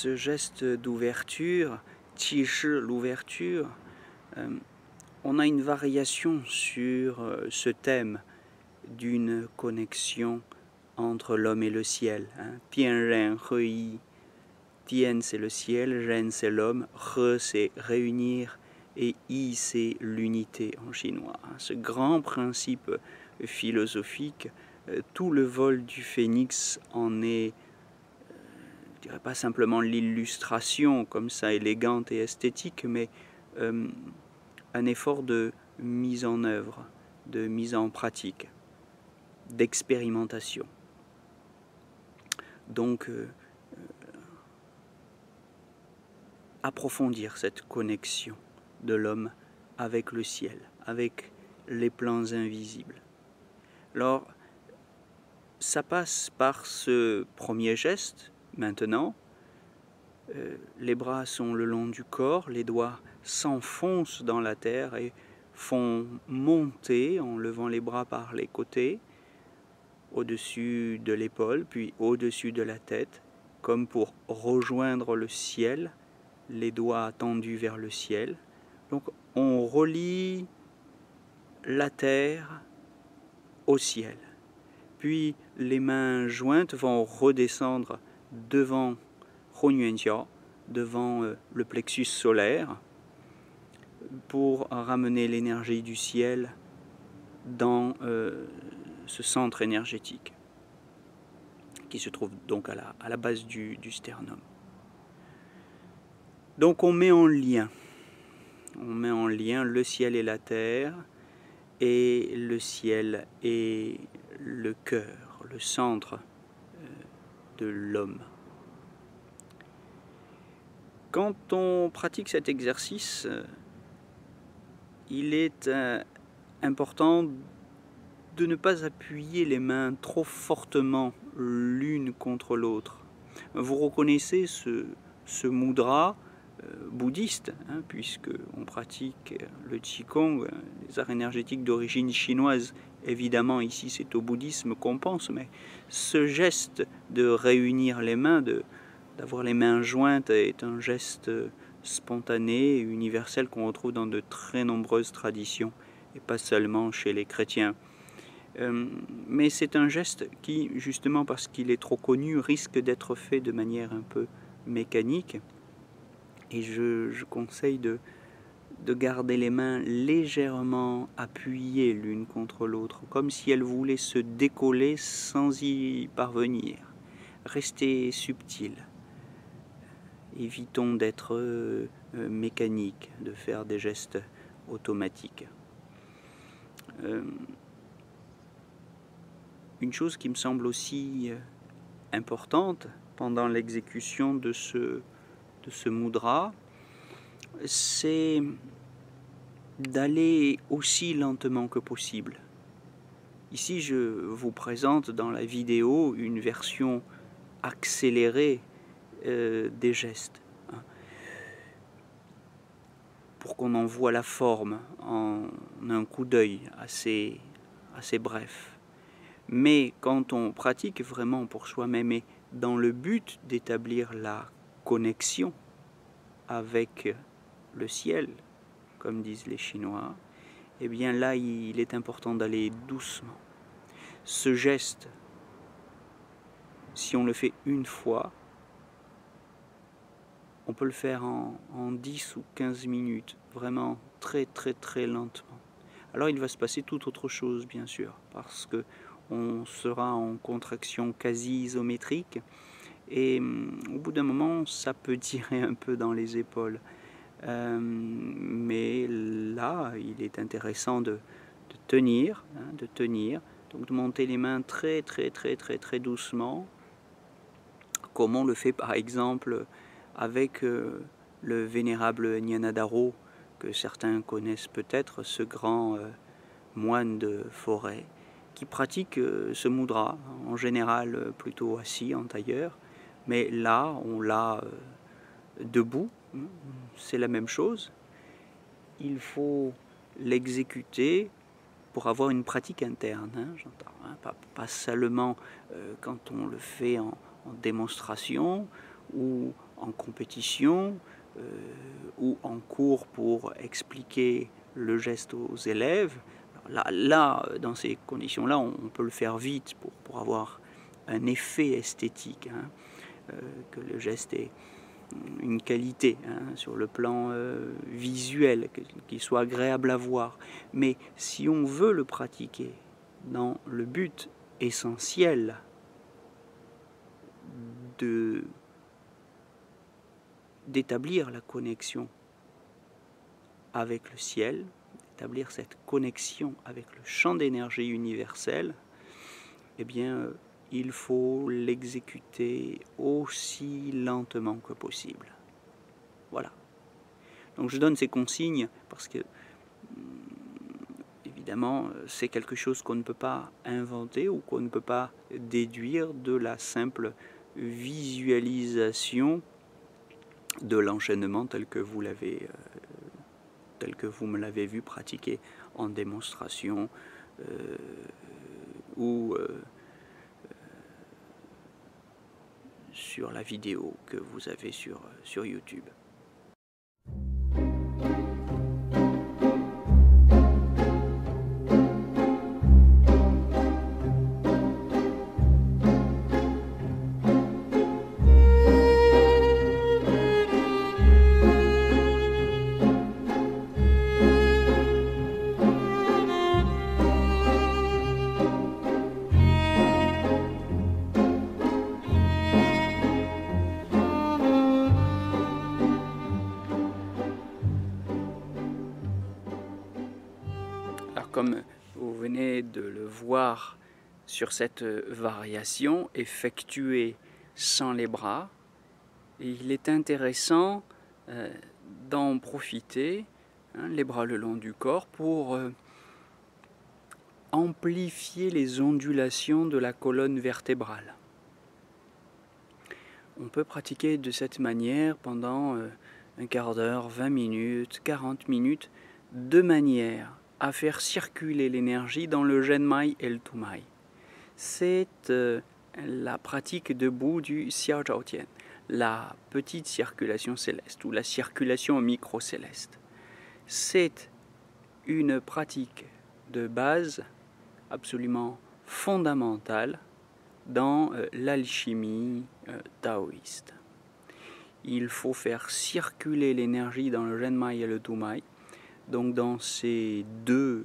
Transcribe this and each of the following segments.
ce geste d'ouverture, Qi l'ouverture, on a une variation sur ce thème d'une connexion entre l'homme et le ciel. Tian Ren He Yi. Tien c'est le ciel, Ren c'est l'homme, He c'est réunir et Yi c'est l'unité en chinois. Ce grand principe philosophique, tout le vol du phénix en est, je dirais pas simplement l'illustration comme ça élégante et esthétique, mais un effort de mise en œuvre, de mise en pratique, d'expérimentation. Donc, approfondir cette connexion de l'homme avec le ciel, avec les plans invisibles. Alors, ça passe par ce premier geste, maintenant. Les bras sont le long du corps, les doigts s'enfoncent dans la terre et font monter en levant les bras par les côtés, au-dessus de l'épaule, puis au-dessus de la tête, comme pour rejoindre le ciel, les doigts tendus vers le ciel. Donc on relie la terre au ciel. Puis les mains jointes vont redescendre devant Hunyuanxiao, devant le plexus solaire, pour ramener l'énergie du ciel dans ce centre énergétique qui se trouve donc à la base du sternum. Donc on met en lien le ciel et la terre, et le ciel et le cœur, le centre de l'homme. Quand on pratique cet exercice, il est important de ne pas appuyer les mains trop fortement l'une contre l'autre. Vous reconnaissez ce mudra bouddhiste, puisque on pratique le Qigong, les arts énergétiques d'origine chinoise. Évidemment, ici, c'est au bouddhisme qu'on pense, mais ce geste de réunir les mains, d'avoir les mains jointes, est un geste spontané, universel, qu'on retrouve dans de très nombreuses traditions, et pas seulement chez les chrétiens. Mais c'est un geste qui, justement parce qu'il est trop connu, risque d'être fait de manière un peu mécanique. Et je conseille de garder les mains légèrement appuyées l'une contre l'autre, comme si elles voulaient se décoller sans y parvenir. Restez subtil. Évitons d'être mécaniques, de faire des gestes automatiques. Une chose qui me semble aussi importante pendant l'exécution de ce mudra, c'est d'aller aussi lentement que possible. Ici, je vous présente dans la vidéo une version accélérée des gestes, pour qu'on en voit la forme en un coup d'œil assez bref. Mais quand on pratique vraiment pour soi-même et dans le but d'établir la connexion avec le ciel, comme disent les Chinois, eh bien là, il est important d'aller doucement. Ce geste, si on le fait une fois, on peut le faire en 10 ou 15 minutes, vraiment très lentement. Alors il va se passer tout autre chose, bien sûr, parce que on sera en contraction quasi isométrique, et au bout d'un moment, ça peut tirer un peu dans les épaules. Mais là, il est intéressant de tenir, donc de monter les mains très doucement, comme on le fait par exemple avec le vénérable Nyanadaro, que certains connaissent peut-être, ce grand moine de forêt, qui pratique ce mudra, en général plutôt assis en tailleur, mais là on l'a debout, c'est la même chose. Il faut l'exécuter pour avoir une pratique interne, j'entends, pas seulement quand on le fait en démonstration ou en compétition ou en cours pour expliquer le geste aux élèves. Là, dans ces conditions-là, on peut le faire vite pour avoir un effet esthétique, hein, que le geste ait une qualité, hein, sur le plan visuel, qu'il soit agréable à voir. Mais si on veut le pratiquer dans le but essentiel d'établir la connexion avec le ciel, d'établir cette connexion avec le champ d'énergie universel, eh bien, il faut l'exécuter aussi lentement que possible. Voilà. Donc je donne ces consignes parce que, évidemment, c'est quelque chose qu'on ne peut pas inventer ou qu'on ne peut pas déduire de la simple visualisation de l'enchaînement tel que vous me l'avez vu pratiquer en démonstration ou sur la vidéo que vous avez sur YouTube. Alors comme vous venez de le voir sur cette variation effectuée sans les bras, il est intéressant d'en profiter, hein, les bras le long du corps, pour amplifier les ondulations de la colonne vertébrale. On peut pratiquer de cette manière pendant un quart d'heure, 20 minutes, 40 minutes, de manière à faire circuler l'énergie dans le Zhenmai et le Tumai. C'est la pratique debout du Xiao Zhao Tian, la petite circulation céleste ou la circulation micro-céleste. C'est une pratique de base absolument fondamentale dans l'alchimie taoïste. Il faut faire circuler l'énergie dans le Zhenmai et le Tumai, donc dans ces deux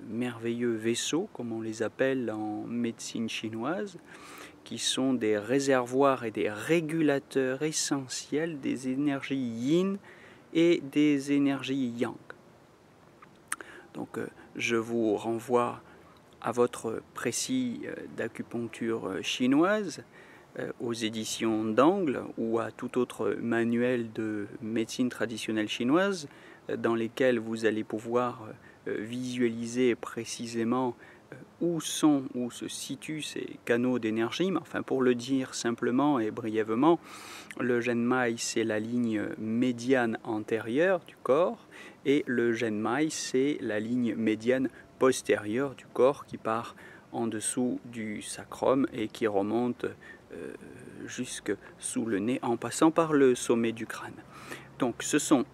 merveilleux vaisseaux, comme on les appelle en médecine chinoise, qui sont des réservoirs et des régulateurs essentiels des énergies yin et des énergies yang. Donc je vous renvoie à votre précis d'acupuncture chinoise, aux éditions d'Angle ou à tout autre manuel de médecine traditionnelle chinoise dans lesquels vous allez pouvoir visualiser précisément où se situent ces canaux d'énergie. Mais enfin, pour le dire simplement et brièvement, le Zhenmai, c'est la ligne médiane antérieure du corps et le Zhenmai, c'est la ligne médiane postérieure du corps qui part en dessous du sacrum et qui remonte jusque sous le nez en passant par le sommet du crâne. Donc ce sont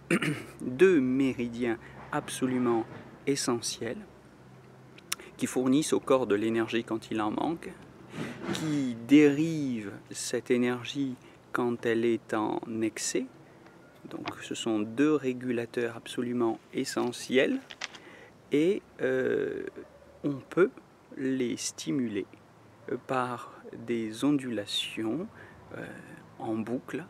deux méridiens absolument essentiels qui fournissent au corps de l'énergie quand il en manque, qui dérivent cette énergie quand elle est en excès. Donc ce sont deux régulateurs absolument essentiels et on peut les stimuler par des ondulations en boucle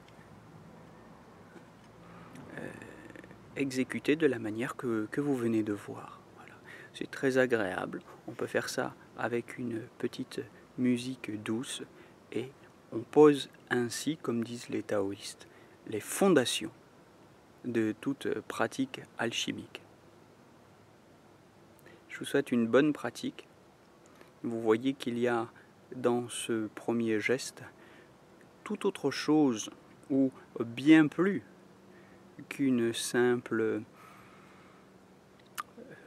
exécutées de la manière que vous venez de voir. Voilà. C'est très agréable. On peut faire ça avec une petite musique douce et on pose ainsi, comme disent les taoïstes, les fondations de toute pratique alchimique. Je vous souhaite une bonne pratique. Vous voyez qu'il y a dans ce premier geste tout autre chose ou bien plus qu'une simple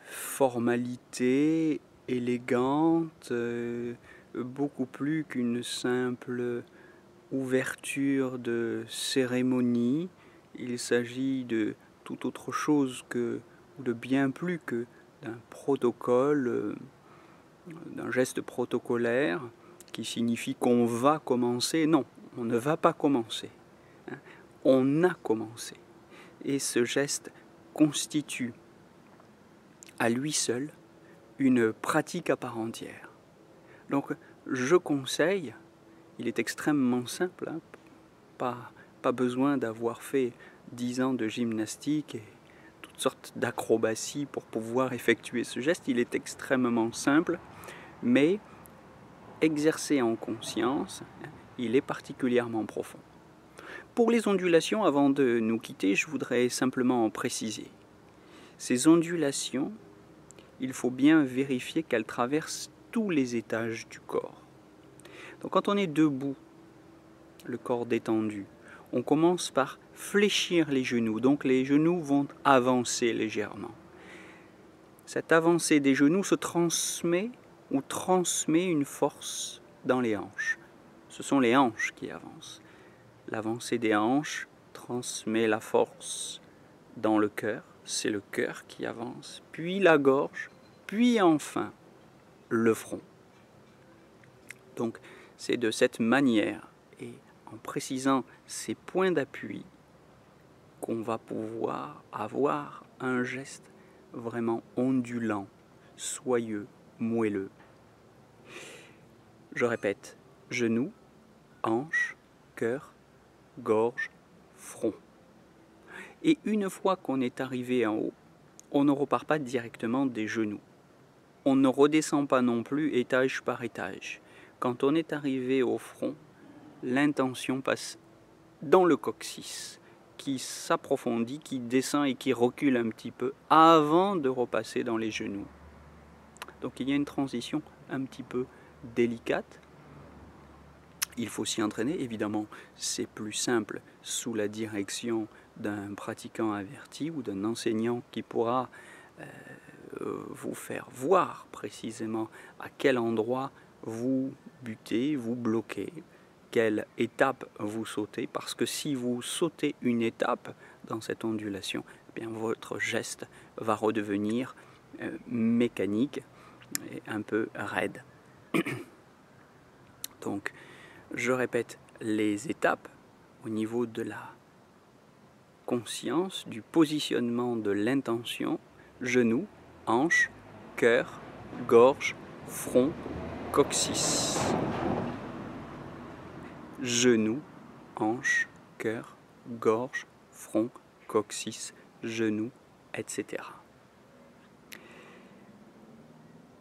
formalité élégante, beaucoup plus qu'une simple ouverture de cérémonie, il s'agit de tout autre chose que, ou de bien plus que d'un protocole, d'un geste protocolaire qui signifie qu'on va commencer. Non, on ne va pas commencer. On a commencé. Et ce geste constitue à lui seul une pratique à part entière. Donc je conseille, il est extrêmement simple, hein, pas besoin d'avoir fait 10 ans de gymnastique et toutes sortes d'acrobaties pour pouvoir effectuer ce geste. Il est extrêmement simple, mais exercé en conscience, il est particulièrement profond. Pour les ondulations, avant de nous quitter, je voudrais simplement en préciser. Ces ondulations, il faut bien vérifier qu'elles traversent tous les étages du corps. Donc quand on est debout, le corps détendu, on commence par fléchir les genoux. Donc les genoux vont avancer légèrement. Cette avancée des genoux se transmet ou transmet une force dans les hanches. Ce sont les hanches qui avancent. L'avancée des hanches transmet la force dans le cœur. C'est le cœur qui avance, puis la gorge, puis enfin le front. Donc c'est de cette manière et en précisant ces points d'appui qu'on va pouvoir avoir un geste vraiment ondulant, soyeux, moelleux. Je répète, genoux, hanches, cœur, gorge, front. Et une fois qu'on est arrivé en haut, on ne repart pas directement des genoux. On ne redescend pas non plus étage par étage. Quand on est arrivé au front, l'intention passe dans le coccyx, qui s'approfondit, qui descend et qui recule un petit peu avant de repasser dans les genoux. Donc il y a une transition un petit peu délicate. Il faut s'y entraîner, évidemment, c'est plus simple sous la direction d'un pratiquant averti ou d'un enseignant qui pourra vous faire voir précisément à quel endroit vous butez, vous bloquez, quelle étape vous sautez, parce que si vous sautez une étape dans cette ondulation, eh bien votre geste va redevenir mécanique et un peu raide. Donc, je répète les étapes au niveau de la conscience, du positionnement de l'intention, genoux, hanches, cœur, gorge, front, coccyx. Genoux, hanches, cœur, gorge, front, coccyx, genoux, etc.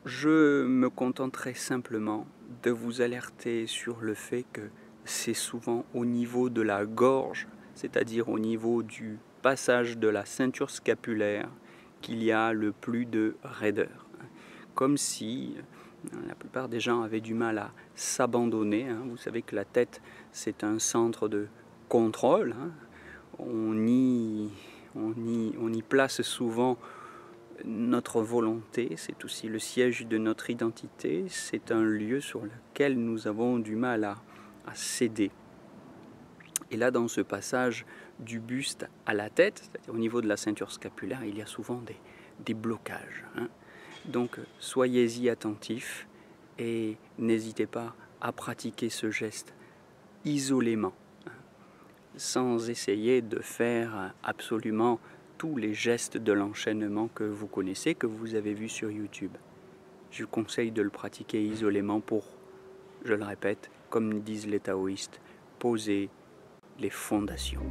Je me contenterai simplement de vous alerter sur le fait que c'est souvent au niveau de la gorge, c'est-à-dire au niveau du passage de la ceinture scapulaire, qu'il y a le plus de raideur. Comme si la plupart des gens avaient du mal à s'abandonner. Vous savez que la tête, c'est un centre de contrôle. On y place souvent notre volonté, c'est aussi le siège de notre identité, c'est un lieu sur lequel nous avons du mal à céder. Et là, dans ce passage du buste à la tête, c'est-à-dire au niveau de la ceinture scapulaire, il y a souvent des blocages. Donc, soyez-y attentifs et n'hésitez pas à pratiquer ce geste isolément, sans essayer de faire absolument tous les gestes de l'enchaînement que vous connaissez, que vous avez vus sur YouTube. Je vous conseille de le pratiquer isolément pour, je le répète, comme disent les taoïstes, poser les fondations.